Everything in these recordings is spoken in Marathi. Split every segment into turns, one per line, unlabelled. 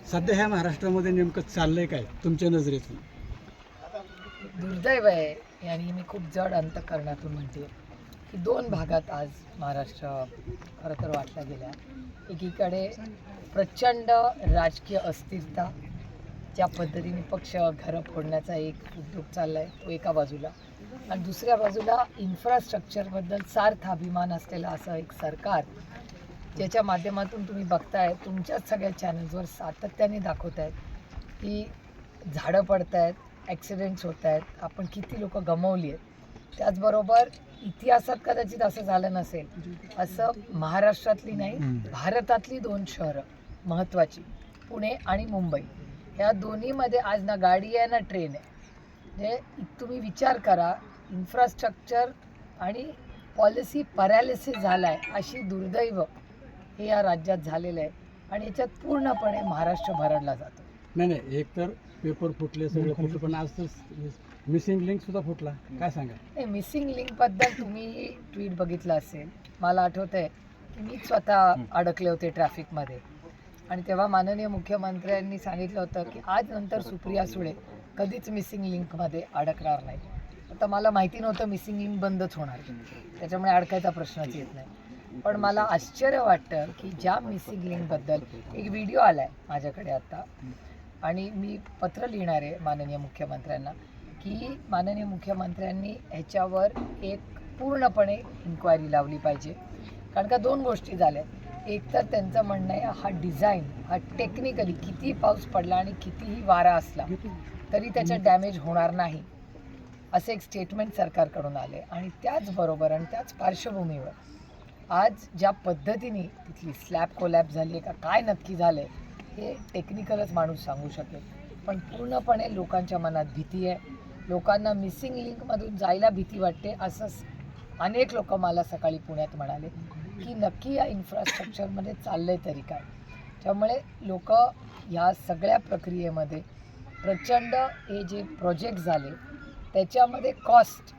सध्या ह्या महाराष्ट्रामध्ये नेमकं चाललंय काय तुमच्या नजरेतून?
दुर्दैव आहे आणि मी खूप जड अंतःकरणातून म्हणते की दोन भागात आज महाराष्ट्र खरं तर वाटला गेला. एकीकडे प्रचंड राजकीय अस्थिरता, ज्या पद्धतीने पक्ष घरं फोडण्याचा एक उद्योग चालला आहे तो एका बाजूला, आणि दुसऱ्या बाजूला इन्फ्रास्ट्रक्चरबद्दल सार्थ अभिमान असलेलं असं एक सरकार, ज्याच्या माध्यमातून तुम्ही बघताय तुमच्याच सगळ्या चॅनल्सवर सातत्याने दाखवत आहेत की झाडं पडत आहेत, ॲक्सिडेंट्स होत आहेत, आपण किती लोकं गमावली आहेत. त्याचबरोबर इतिहासात कदाचित असं झालं नसेल असं महाराष्ट्रातली नाही भारतातली दोन शहरं महत्त्वाची, पुणे आणि मुंबई, या दोन्हीमध्ये आज ना गाडी आहे ना ट्रेन आहे. म्हणजे तुम्ही विचार करा, इन्फ्रास्ट्रक्चर आणि पॉलिसी पॅरालिसिस झाला आहे अशी दुर्दैव हे या राज्यात झालेलं आहे, आणि याच्यात पूर्णपणे महाराष्ट्र भरडला जातो.
नाही, एक तर पेपर फुटले, सगळे फुटले, पण आज तर मिसिंग लिंक सुद्धा फुटला. काय सांगा?
नाही, मिसिंग लिंकबद्दल तुम्ही ट्विट बघितलं असेल. मला आठवतं आहे की मी स्वतः अडकले होते ट्रॅफिकमध्ये, आणि तेव्हा माननीय मुख्यमंत्र्यांनी सांगितलं होतं की आज नंतर सुप्रिया सुळे कधीच मिसिंग लिंकमध्ये अडकणार नाही. आता मला माहिती नव्हतं मिसिंग लिंक बंदच होणार, त्याच्यामुळे अडकायचा प्रश्नच येत नाही. पण मला आश्चर्य वाटतं की ज्या मिसिंग लिंकबद्दल एक व्हिडिओ आला आहे माझ्याकडे आत्ता, आणि मी पत्र लिहिणार आहे माननीय मुख्यमंत्र्यांना की माननीय मुख्यमंत्र्यांनी ह्याच्यावर एक पूर्णपणे इन्क्वायरी लावली पाहिजे. कारण का दोन गोष्टी झाल्या. एक तर त्यांचं म्हणणं आहे हा डिझाईन हा टेक्निकली कितीही पाऊस पडला आणि कितीही वारा असला तरी त्याच्यात डॅमेज होणार नाही, असे एक स्टेटमेंट सरकारकडून आले. आणि त्याचबरोबर आणि त्याच पार्श्वभूमीवर आज ज्या पद्धतीने तिथली स्लॅब कोलॅप झाली आहे का काय नक्की झालं आहे हे टेक्निकलच माणूस सांगू शकेल, पण पूर्णपणे लोकांच्या मनात भीती आहे. लोकांना मिसिंग लिंकमधून जायला भीती वाटते. असं अनेक लोक मला सकाळी पुण्यात म्हणाले की नक्की या इन्फ्रास्ट्रक्चरमध्ये चाललं आहे तरी काय. त्यामुळे लोक ह्या सगळ्या प्रक्रियेमध्ये प्रचंड हे जे प्रोजेक्ट झाले त्याच्यामध्ये कॉस्ट,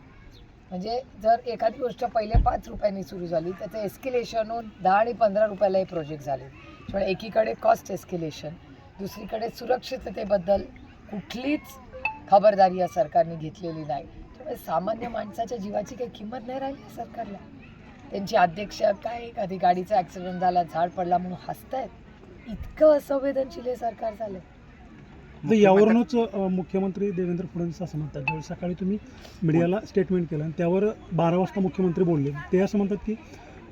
म्हणजे जर एखादी गोष्ट पहिले 5 रुपयांनी सुरू झाली त्याचं एस्केलेशन होऊन 10 आणि 15 रुपयाला हे प्रोजेक्ट झाले. त्यामुळे एकीकडे कॉस्ट एस्केलेशन, दुसरीकडे सुरक्षिततेबद्दल कुठलीच खबरदारी या सरकारने घेतलेली नाही. त्यामुळे सामान्य माणसाच्या जीवाची काही किंमत नाही राहिली सरकारला. त्यांची अध्यक्ष काय एखादी गाडीचा ॲक्सिडेंट झाला, झाड पडला म्हणून हसतायत. इतकं असंवेदनशील हे सरकार झालं.
तर यावरूनच मुख्यमंत्री देवेंद्र फडणवीस असं म्हणतात, ज्यावेळी सकाळी तुम्ही मीडियाला स्टेटमेंट केलं आणि त्यावर 12 वाजता मुख्यमंत्री बोलले, ते असं म्हणतात की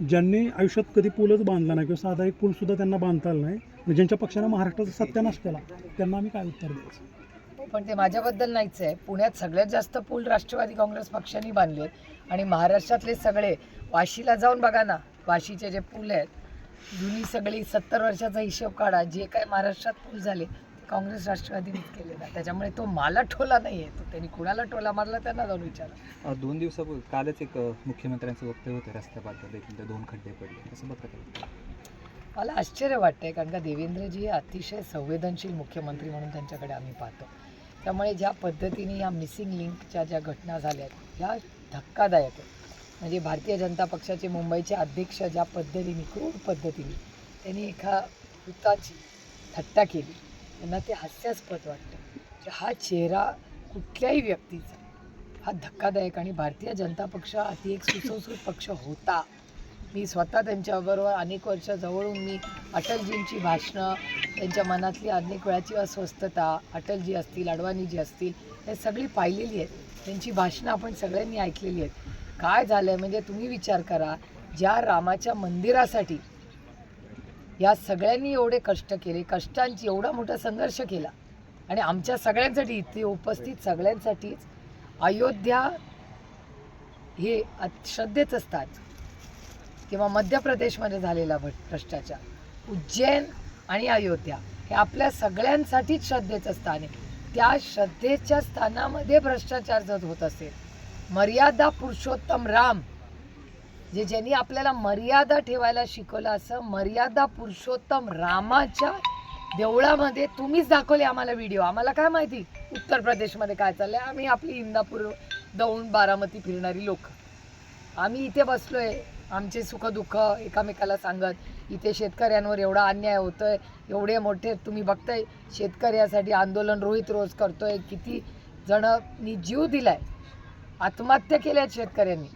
ज्यांनी आयुष्यात कधी पूलच बांधला नाही किंवा साधा एक पूलसुद्धा त्यांना बांधता आला नाही, म्हणजे ज्यांच्या पक्षानं महाराष्ट्राचा सत्यानाश केला, त्यांना आम्ही काय उत्तर द्यायचं?
पण ते माझ्याबद्दल नाहीच आहे. पुण्यात सगळ्यात जास्त पूल राष्ट्रवादी काँग्रेस पक्षाने बांधले आहेत, आणि महाराष्ट्रातले सगळे वाशीला जाऊन बघा ना, वाशीचे जे पूल आहेत जुनी सगळी 70 वर्षाचा हिशोब काढा, जे काय महाराष्ट्रात पूल झाले ते काँग्रेस राष्ट्रवादीनेच केलेला. त्याच्यामुळे तो मला ठोला नाही आहे, तो त्यांनी कुणाला टोला मारला त्यांना जाऊन विचारा.
2 दिवसापूर्वी कालच एक मुख्यमंत्र्यांचं वक्तव्य होतं रस्त्याबद्दल, एक 2 खड्डे पडले, कसं बघता?
मला आश्चर्य वाटतंय, कारण का देवेंद्रजी हे अतिशय संवेदनशील मुख्यमंत्री म्हणून त्यांच्याकडे आम्ही पाहतो. त्यामुळे ज्या पद्धतीने या मिसिंग लिंकच्या ज्या घटना झाल्या आहेत ह्या धक्कादायक आहेत. म्हणजे भारतीय जनता पक्षाचे मुंबईचे अध्यक्ष ज्या पद्धतीने क्रूर पद्धतीने त्यांनी एका भूताची थट्टा केली, त्यांना ते हास्यास्पद वाटतं. हा चेहरा कुठल्याही व्यक्तीचा हा धक्कादायक, आणि भारतीय जनता पक्ष अति एक सुसंस्कृत पक्ष होता. मी स्वतः त्यांच्याबरोबर अनेक वर्ष जवळून मी अटलजींची भाषणं, त्यांच्या मनातली अनेक वेळाची अस्वस्थता, अटलजी असतील, अडवाणीजी असतील, हे सगळी पाहिलेली आहेत. त्यांची भाषणं आपण सगळ्यांनी ऐकलेली आहेत. काय झालं आहे म्हणजे तुम्ही विचार करा, ज्या रामाच्या मंदिरासाठी या सगळ्यांनी एवढे कष्ट केले, कष्टांची एवढा मोठा संघर्ष केला, आणि आमच्या सगळ्यांसाठी इथे उपस्थित सगळ्यांसाठीच अयोध्या हे श्रद्धेचं स्थान, किंवा मध्य प्रदेशमध्ये झालेला भ्रष्टाचार, उज्जैन आणि अयोध्या हे आपल्या सगळ्यांसाठीच श्रद्धेचं स्थान आहे. त्या श्रद्धेच्या स्थानामध्ये भ्रष्टाचार जर होत असेल, मर्यादा पुरुषोत्तम राम जे ज्यांनी आपल्याला मर्यादा ठेवायला शिकवलं, असं मर्यादा पुरुषोत्तम रामाच्या देवळामध्ये तुम्हीच दाखवले आम्हाला व्हिडिओ. आम्हाला काय माहिती उत्तर प्रदेशमध्ये काय चाललंय? आम्ही आपली इंदापूर दौंड बारामती फिरणारी लोक, आम्ही इथे बसलोय आमचे सुखदुःख एकामेकाला सांगत. इथे शेतकऱ्यांवर एवढा अन्याय होतोय, एवढे मोठे तुम्ही बघताय शेतकऱ्यासाठी आंदोलन रोहित रोज करतोय, किती जणांनी जीव दिलाय, आत्महत्या केल्यात शेतकऱ्यांनी.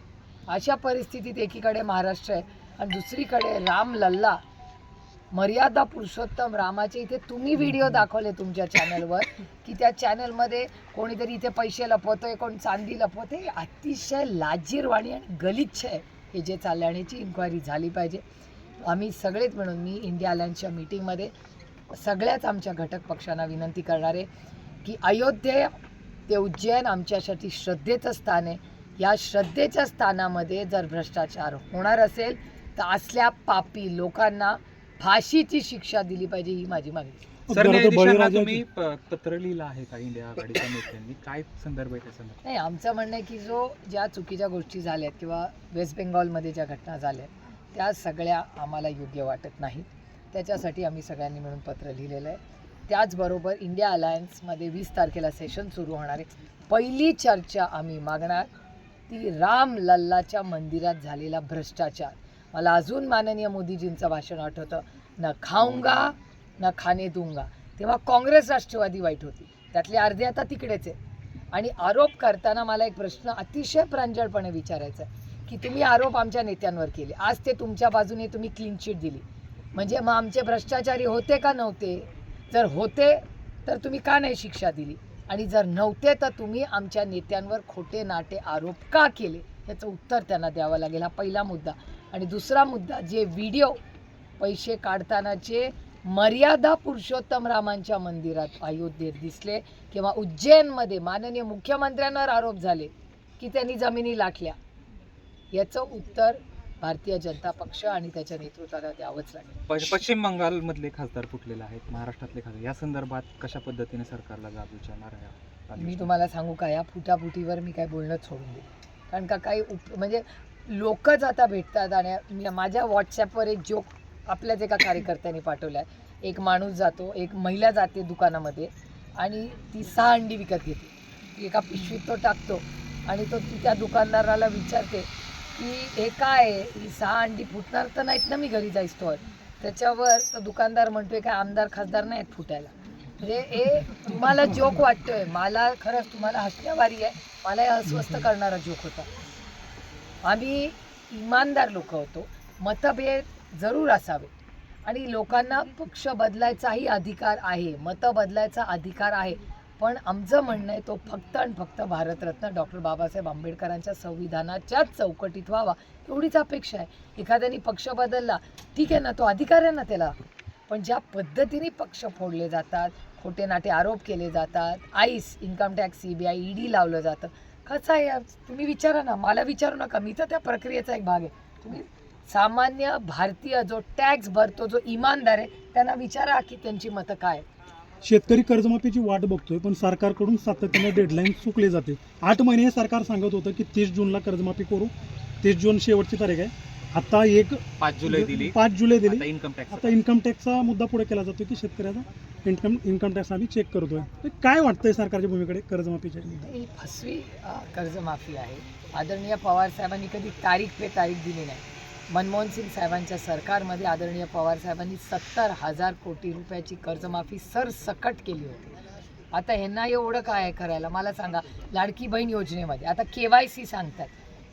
अशा परिस्थितीत एकीकडे महाराष्ट्र आहे आणि दुसरीकडे राम लल्ला, मर्यादा पुरुषोत्तम रामाचे इथे तुम्ही व्हिडिओ दाखवले तुमच्या चॅनलवर की त्या चॅनलमध्ये कोणीतरी इथे पैसे लपवतोय, कोण चांदी लपवतोय. अतिशय लाजीरवाणी आणि गलिच्छ आहे हे जे चाललं आणि याची इन्क्वायरी झाली पाहिजे. आम्ही सगळेच मिळून, मी इंडिया अलायन्सच्या मीटिंगमध्ये सगळ्याच आमच्या घटक पक्षांना विनंती करणार आहे की अयोध्या ते उज्जैन आमच्यासाठी श्रद्धेचं स्थान आहे. या श्रद्धेच्या स्थानामध्ये जर भ्रष्टाचार होणार असेल तर असल्या पापी लोकांना फाशीची शिक्षा दिली पाहिजे, ही माझी मागणी.
सरन्यायाधीशांना तुम्ही पत्र लिहिलं आहे का इंडिया आघाडीच्या नेत्यांनी? काय संदर्भ आहे त्या संदर्भात?
नाही, आमचं म्हणणं आहे की ज्या चुकीच्या गोष्टी झाल्यात किंवा वेस्ट बेंगॉलमध्ये ज्या घटना झाल्या त्या सगळ्या आम्हाला योग्य वाटत नाहीत. त्याच्यासाठी आम्ही सगळ्यांनी मिळून पत्र लिहिलेलं आहे. त्याचबरोबर इंडिया अलायन्समध्ये 20 तारखेला सेशन सुरू होणार आहे. पहिली चर्चा आम्ही मागणार ती राम लल्लाच्या मंदिरात झालेला भ्रष्टाचार. मला अजून माननीय मोदीजींचं भाषण आठवतं, न खाऊंगा न खाणे दूंगा. तेव्हा काँग्रेस राष्ट्रवादी वाईट होती, त्यातले अर्धे आता तिकडेच आहे. आणि आरोप करताना मला एक प्रश्न अतिशय प्रांजळपणे विचारायचा आहे की तुम्ही आरोप आमच्या नेत्यांवर केले, आज ते तुमच्या बाजूने तुम्ही क्लीन चिट दिली, म्हणजे मग आमचे भ्रष्टाचारी होते का नव्हते? जर होते तर तुम्ही का नाही शिक्षा दिली? आणि जर नव्हते तर तुम्ही आमच्या नेत्यांवर खोटे नाटे आरोप का केले? याचं उत्तर त्यांना द्यावं लागेल. हा पहिला मुद्दा. आणि दुसरा मुद्दा, जे व्हिडिओ पैसे काढतानाचे मर्यादा पुरुषोत्तम रामांच्या मंदिरात अयोध्येत दिसले किंवा उज्जैनमध्ये माननीय मुख्यमंत्र्यांवर आरोप झाले की त्यांनी जमिनी लाटल्या, याचं उत्तर भारतीय जनता पक्ष आणि त्याच्या नेतृत्वाला द्यावंच लागेल.
पश्चिम बंगालमधले खासदार फुटलेले आहेत, महाराष्ट्रातले खासदार, या संदर्भात कशा पद्धतीने सरकारला जाब विचारणार आहे?
मी तुम्हाला सांगू का, या फुटाफुटीवर मी काय बोलणंच सोडून देईन. कारण का काही म्हणजे लोकच आता भेटतात. आणि माझ्या व्हॉट्सॲपवर एक जोक आपल्याच एका कार्यकर्त्यांनी पाठवला आहे. एक माणूस जातो, एक महिला जाते दुकानामध्ये आणि ती 6 अंडी विकत घेते. ती एका पिशवीत तो टाकतो आणि तो त्या दुकानदाराला विचारते की हे काय आहे, ही 6 अंडी फुटणार तर नाहीत ना मी घरी जाईस्तोवर? त्याच्यावर तो दुकानदार म्हणतोय काय आमदार खासदार नाहीत फुटायला. म्हणजे हे तुम्हाला जोक वाटतोय, मला खरंच तुम्हाला हसण्यावारी आहे, मला हे अस्वस्थ करणारा जोक होता. आम्ही इमानदार लोक होतो, मतभेद जरूर असावे आणि लोकांना पक्ष बदलायचाही अधिकार आहे, मतं बदलायचा अधिकार आहे. पण आमचं म्हणणं आहे तो फक्त आणि फक्त भारतरत्न डॉक्टर बाबासाहेब आंबेडकरांच्या संविधानाच्याच चौकटीत व्हावा, एवढीच अपेक्षा आहे. एखाद्याने पक्ष बदलला ठीक आहे ना, तो अधिकार आहे ना त्याला. पण ज्या पद्धतीने पक्ष फोडले जातात, खोटे नाटे आरोप केले जातात, ice, income tax, CBI, ED लावलं जातं, कसं आहे तुम्ही विचारा ना, मला विचारू नका, मी तर त्या प्रक्रियेचा एक भाग आहे. तुम्ही सामान्य भारतीय जो टॅक्स भरतो, जो इमानदार आहे, त्यांना विचारा की त्यांची मतं काय.
शेतकरी कर्जमाफीची वाट बघतोय पण सरकारकडून सातत्याने डेडलाईन चुकले जाते. 8 महिने हे सरकार सांगत होतं की 30 जूनला कर्जमाफी करू, 30 जून शेवटची तारीख आहे. आता
5 जुलै दिली.
आता इन्कम टॅक्सचा मुद्दा पुढे केला जातो की शेतकऱ्याचा इन्कम टॅक्स आम्ही चेक करतोय. काय वाटतंय सरकारच्या भूमिकेकडे कर्जमाफीच्या?
ही फसवी कर्जमाफी आहे. आदरणीय पवार साहेबांनी कधी तारीख पे तारीख दिली नाही. मनमोहन सिंग साहेबांच्या सरकारमध्ये आदरणीय पवार साहेबांनी 70,000 कोटी रुपयाची कर्जमाफी सरसकट केली होती. आता ह्यांना एवढं काय आहे करायला मला सांगा. लाडकी बहीण योजनेमध्ये आता KYC सांगतात,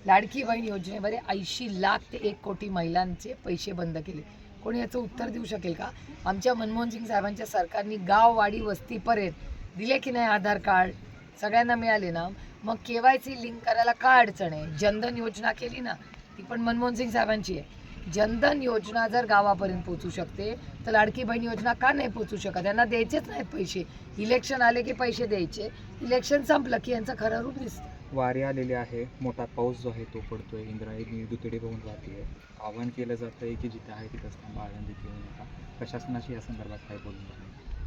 लाडकी बहीण योजनेमध्ये 80 लाख ते 1 कोटी महिलांचे पैसे बंद केले. कोणी याचं उत्तर देऊ शकेल का? आमच्या मनमोहन सिंग साहेबांच्या सरकारने गाववाडी वस्तीपर्यंत दिले की नाही आधार कार्ड? सगळ्यांना मिळाले ना. मग KYC लिंक करायला काय अडचण आहे? जनधन योजना केली ना, ती पण मनमोहन सिंग साहेबांची आहे. जनधन योजना जर गावापर्यंत पोहोचू शकते तर लाडकी बहीण योजना का नाही पोहोचू शकत? त्यांना द्यायचेच नाहीत पैसे. इलेक्शन आले की पैसे द्यायचे, इलेक्शन संपलं की यांचं खरं रूप दिसतं.
वारी आलेली आहे, मोठा पाऊस जो आहे तो पडतोय, इंद्रायणी दुतडी वाहून राहते. आवाहन केलं जातंय की जिथे आहे तिथंच थांबा, आळंदीत येऊ नका. प्रशासनाशी या संदर्भात काय बोलून?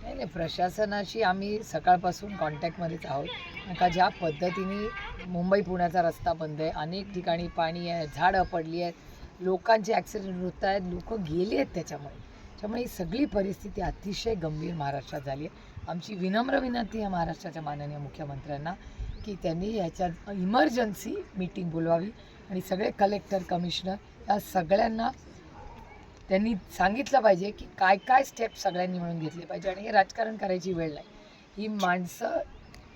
नाही, प्रशासनाशी आम्ही सकाळपासून कॉन्टॅक्टमध्येच आहोत. का ज्या पद्धतीने मुंबई पुण्याचा रस्ता बंद आहे, अनेक ठिकाणी पाणी आहे, झाडं पडली आहेत, लोकांचे ॲक्सिडेंट होत आहेत, लोक गेले आहेत त्याच्यामुळे ही सगळी परिस्थिती अतिशय गंभीर महाराष्ट्रात झाली आहे. आमची विनम्र विनंती आहे महाराष्ट्राच्या माननीय मुख्यमंत्र्यांना की त्यांनी ह्याच्यात इमर्जन्सी मीटिंग बोलवावी आणि सगळे कलेक्टर, कमिशनर या सगळ्यांना त्यांनी सांगितलं पाहिजे की काय काय स्टेप सगळ्यांनी मिळून घेतले पाहिजे. आणि हे राजकारण करायची वेळ नाही. ही माणसं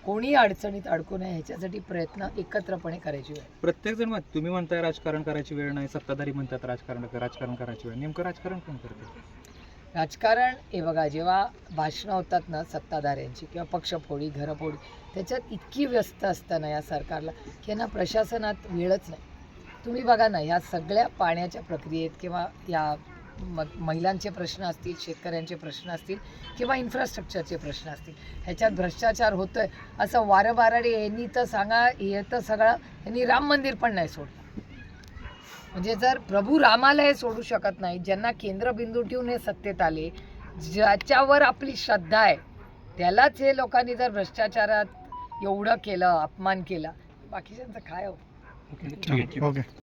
कोणी अडचणीत अडकू नये ह्याच्यासाठी प्रयत्न एकत्रपणे करायची वेळ.
प्रत्येक जण तुम्ही म्हणताय राजकारण करायची वेळ नाही, सत्ताधारी म्हणतात राजकारण करायची वेळ. नेमकं राजकारण कोण करते?
राजकारण हे बघा, जेव्हा भाषणं होतात ना सत्ताधाऱ्यांची किंवा पक्षफोडी घरफोडी, त्याच्यात इतकी व्यस्त असतं ना या सरकारला की यांना प्रशासनात वेळच नाही. तुम्ही बघा ना, ह्या सगळ्या पाण्याच्या प्रक्रियेत किंवा या महिलांचे प्रश्न असतील, शेतकऱ्यांचे प्रश्न असतील किंवा इन्फ्रास्ट्रक्चरचे प्रश्न असतील, ह्याच्यात भ्रष्टाचार होतोय असं वारंवार यांनी तर सांगा, हे तर सगळं यांनी राम मंदिर पण नाही सोडलं. म्हणजे जर प्रभू रामाला हे सोडू शकत नाही, ज्यांना केंद्रबिंदू ठेवून हे सत्तेत आले, ज्याच्यावर आपली श्रद्धा आहे, त्यालाच हे लोकांनी जर भ्रष्टाचारात एवढं केलं, अपमान केला, बाकीच्यांचं काय हो.
ओके.